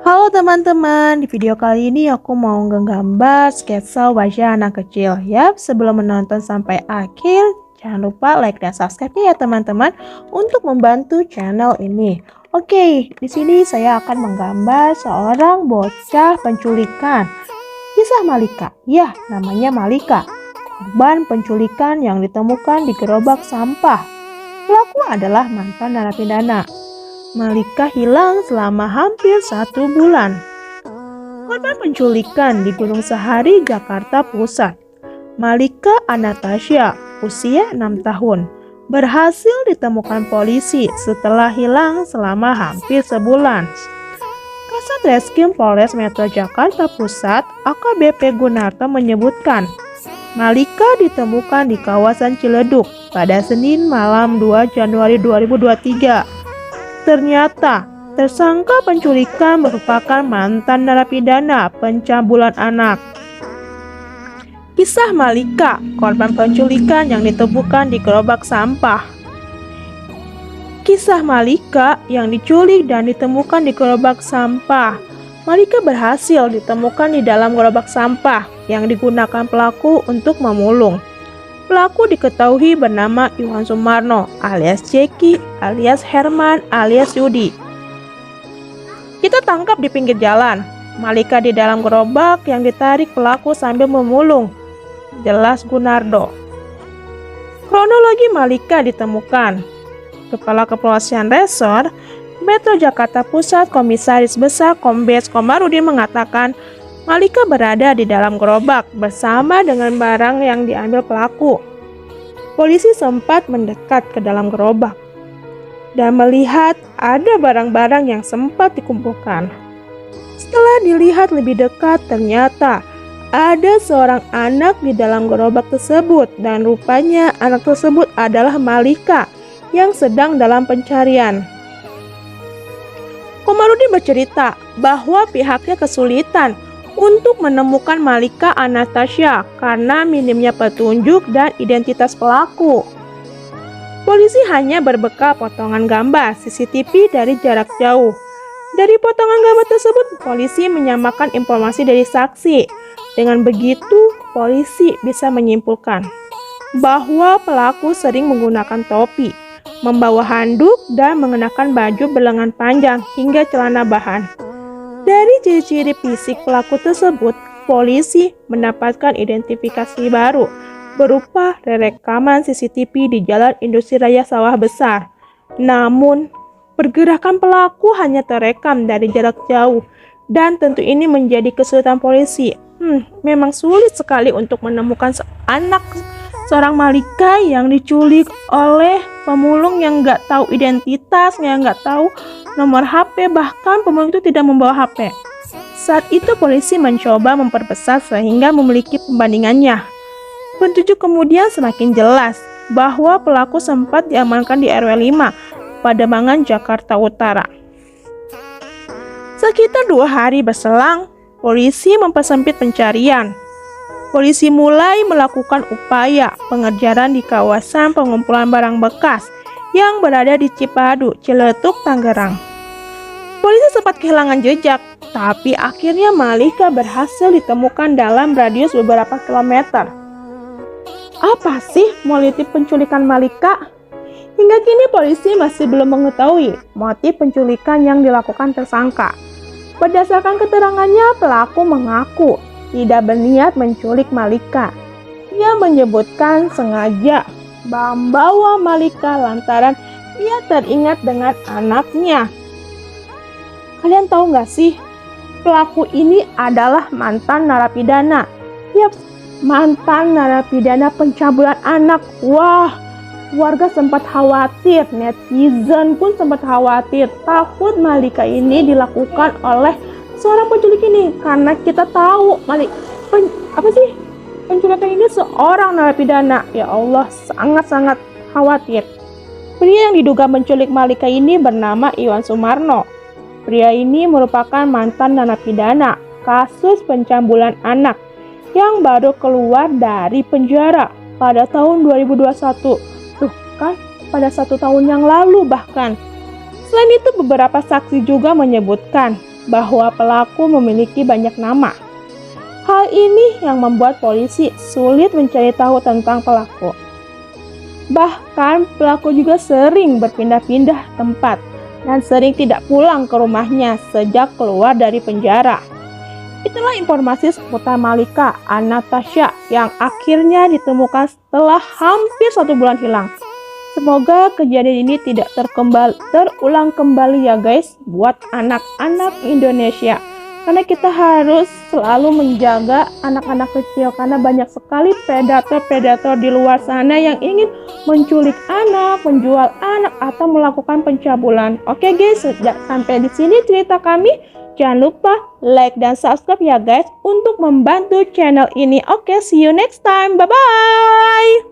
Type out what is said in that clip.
Halo teman-teman, di video kali ini aku mau nggambar sketsa wajah anak kecil. Yap, sebelum menonton sampai akhir, jangan lupa like dan subscribe-nya ya teman-teman untuk membantu channel ini. Oke, di sini saya akan menggambar seorang bocah penculikan. Kisah Malika, ya namanya Malika, korban penculikan yang ditemukan di gerobak sampah. Pelaku adalah mantan narapidana. Malika hilang selama hampir 1 bulan. Korban penculikan di Gunung Sahari, Jakarta Pusat. Malika Anastasia, usia 6 tahun, berhasil ditemukan polisi setelah hilang selama hampir sebulan. Kasat Reskrim Polres Metro Jakarta Pusat, AKBP Gunarto menyebutkan, Malika ditemukan di kawasan Ciledug pada Senin malam 2 Januari 2023. Ternyata, tersangka penculikan merupakan mantan narapidana pencabulan anak. Kisah Malika, korban penculikan yang ditemukan di gerobak sampah. Kisah Malika yang diculik dan ditemukan di gerobak sampah. Malika berhasil ditemukan di dalam gerobak sampah yang digunakan pelaku untuk memulung. Pelaku diketahui bernama Iwan Sumarno alias Jeki alias Herman alias Yudi. Kita tangkap di pinggir jalan. Malika di dalam gerobak yang ditarik pelaku sambil memulung. Jelas Gunardo. Kronologi Malika ditemukan. Kepala Kepolisian Resor Metro Jakarta Pusat Komisaris Besar Kombes Komarudin mengatakan Malika berada di dalam gerobak bersama dengan barang yang diambil pelaku. Polisi sempat mendekat ke dalam gerobak dan melihat ada barang-barang yang sempat dikumpulkan. Setelah dilihat lebih dekat, ternyata ada seorang anak di dalam gerobak tersebut dan rupanya anak tersebut adalah Malika yang sedang dalam pencarian. Komarudin bercerita bahwa pihaknya kesulitan untuk menemukan Malika Anastasia karena minimnya petunjuk dan identitas pelaku. Polisi hanya berbekal potongan gambar CCTV dari jarak jauh. Dari potongan gambar tersebut, polisi menyamakan informasi dari saksi. Dengan begitu, polisi bisa menyimpulkan bahwa pelaku sering menggunakan topi, membawa handuk, dan mengenakan baju berlengan panjang hingga celana bahan. Dari ciri-ciri fisik pelaku tersebut, polisi mendapatkan identifikasi baru berupa rekaman CCTV di Jalan Industri Raya Sawah Besar. Namun, pergerakan pelaku hanya terekam dari jarak jauh dan tentu ini menjadi kesulitan polisi. Memang sulit sekali untuk menemukan anak seorang Malika yang diculik oleh pemulung yang nggak tahu identitas, yang nggak tahu nomor HP, bahkan pemulung itu tidak membawa HP. Saat itu polisi mencoba memperbesar sehingga memiliki pembandingannya. Petunjuk kemudian semakin jelas bahwa pelaku sempat diamankan di RW 5, Pademangan, Jakarta Utara. Sekitar 2 hari berselang, polisi mempersempit pencarian. Polisi mulai melakukan upaya pengejaran di kawasan pengumpulan barang bekas yang berada di Cipadu, Ciletuk, Tangerang. Polisi sempat kehilangan jejak, tapi akhirnya Malika berhasil ditemukan dalam radius beberapa kilometer. Apa sih motif penculikan Malika? Hingga kini polisi masih belum mengetahui motif penculikan yang dilakukan tersangka. Berdasarkan keterangannya, pelaku mengaku tidak berniat menculik Malika. Ia menyebutkan sengaja membawa Malika lantaran ia teringat dengan anaknya. Kalian tahu nggak sih, pelaku ini adalah mantan narapidana. Yap, mantan narapidana pencabulan anak. Wah, warga sempat khawatir, netizen pun sempat khawatir. Takut Malika ini dilakukan oleh seorang penculik ini, karena kita tahu penculikan ini seorang narapidana. Ya Allah, sangat-sangat khawatir. Pria yang diduga menculik Malika ini bernama Iwan Sumarno. Pria ini merupakan mantan narapidana kasus pencabulan anak yang baru keluar dari penjara pada tahun 2021. Tuh kan, pada 1 tahun yang lalu bahkan. Selain itu, beberapa saksi juga menyebutkan bahwa pelaku memiliki banyak nama. Hal ini yang membuat polisi sulit mencari tahu tentang pelaku. Bahkan pelaku juga sering berpindah-pindah tempat dan sering tidak pulang ke rumahnya sejak keluar dari penjara. Itulah informasi seputar Malika Anastasia yang akhirnya ditemukan setelah hampir 1 bulan hilang. Semoga kejadian ini tidak terulang kembali ya guys buat anak-anak Indonesia. Karena kita harus selalu menjaga anak-anak kecil karena banyak sekali predator-predator di luar sana yang ingin menculik anak, menjual anak atau melakukan pencabulan. Oke guys, sampai di sini cerita kami. Jangan lupa like dan subscribe ya guys untuk membantu channel ini. Oke, see you next time. Bye bye.